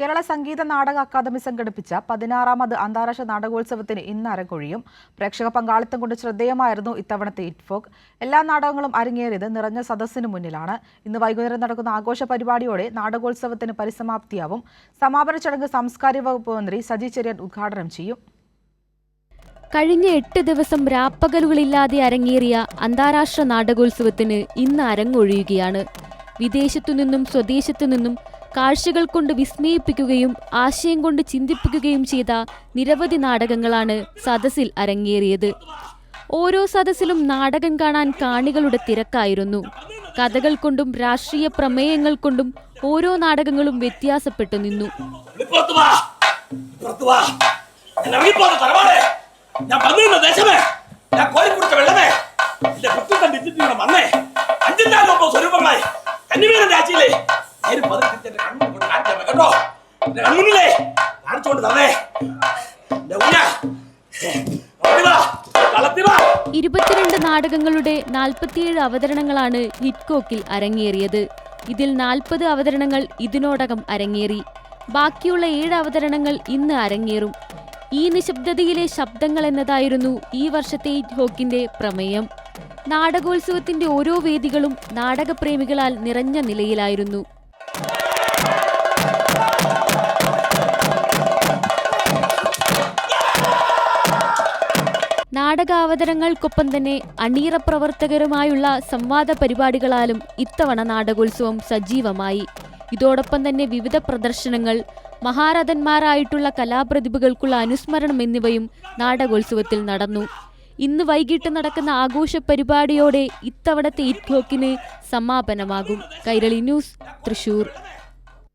Kerala Sangeetha Nataka academy സംഘടിപ്പിച്ച 16ാമത് അന്താരാഷ്ട്ര നാടകോത്സവത്തിന് ഇന്ന് അരങ്ങൊഴിയും. പ്രേക്ഷക പങ്കാളിത്തം കൊണ്ട് ശ്രദ്ധേയമായിരുന്നു ഇത്തവണത്തെ ഇറ്റ്ഫോക്. എല്ലാ നാടകങ്ങളും അരങ്ങേറിയത് നിറഞ്ഞ സദസ്സിന് മുന്നിലാണ്. ഇന്ന് വൈകുന്നേരം നടക്കുന്ന ആഘോഷ പരിപാടിയോടെ നാടകോത്സവത്തിന് പരിസമാപ്തിയാവും. സമാപന ചടങ്ങ് സാംസ്കാരിക വകുപ്പ് മന്ത്രി സജി ചെറിയാൻ ഉദ്ഘാടനം ചെയ്യും. കഴിഞ്ഞ 8 ദിവസം രാപ്പകലുകളില്ലാതെ അരങ്ങേറിയ അന്താരാഷ്ട്ര നാടകോത്സവത്തിന് ഇന്ന് അരങ്ങൊഴിയുകയാണ്. വിദേശത്തുനിന്നും സ്വദേശത്തുനിന്നും കാഴ്ചകൾ കൊണ്ട് വിസ്മയിപ്പിക്കുകയും ആശയം കൊണ്ട് ചിന്തിപ്പിക്കുകയും ചെയ്ത നിരവധി നാടകങ്ങളാണ് സദസ്സിൽ അരങ്ങേറിയത്. ഓരോ സദസ്സിലും നാടകം കാണാൻ കാണികളുടെ തിരക്കായിരുന്നു. കഥകൾ കൊണ്ടും രാഷ്ട്രീയ പ്രമേയങ്ങൾ കൊണ്ടും ഓരോ നാടകങ്ങളും വ്യത്യാസപ്പെട്ടു നിന്നു. ഇരുപത്തിരണ്ട് നാടകങ്ങളുടെ 47 അവതരണങ്ങളാണ് ഹിറ്റ്കോക്കിൽ അരങ്ങേറിയത്. ഇതിൽ 40 അവതരണങ്ങൾ ഇതിനോടകം അരങ്ങേറി. ബാക്കിയുള്ള 7 അവതരണങ്ങൾ ഇന്ന് അരങ്ങേറും. ഈ നിശബ്ദതയിലെ ശബ്ദങ്ങൾ എന്നതായിരുന്നു ഈ വർഷത്തെ ഹിറ്റ്കോക്കിന്റെ പ്രമേയം. നാടകോത്സവത്തിന്റെ ഓരോ വേദികളും നാടകപ്രേമികളാൽ നിറഞ്ഞ നിലയിലായിരുന്നു. നാടകാവതരണങ്ങൾക്കൊപ്പം തന്നെ അണിയറ പ്രവർത്തകരുമായുള്ള സംവാദ പരിപാടികളാലും ഇത്തവണ നാടകോത്സവം സജീവമായി. ഇതോടൊപ്പം തന്നെ വിവിധ പ്രദർശനങ്ങൾ, മഹാരഥന്മാരായിട്ടുള്ള കലാപ്രതിഭകൾക്കുള്ള അനുസ്മരണം എന്നിവയും നാടകോത്സവത്തിൽ നടന്നു. ഇന്ന് വൈകിട്ട് നടക്കുന്ന ആഘോഷ പരിപാടിയോടെ ഇത്തവണത്തെ ഇറ്റ്കോക്കിന് സമാപനമാകും. കൈരളി ന്യൂസ്, തൃശൂർ.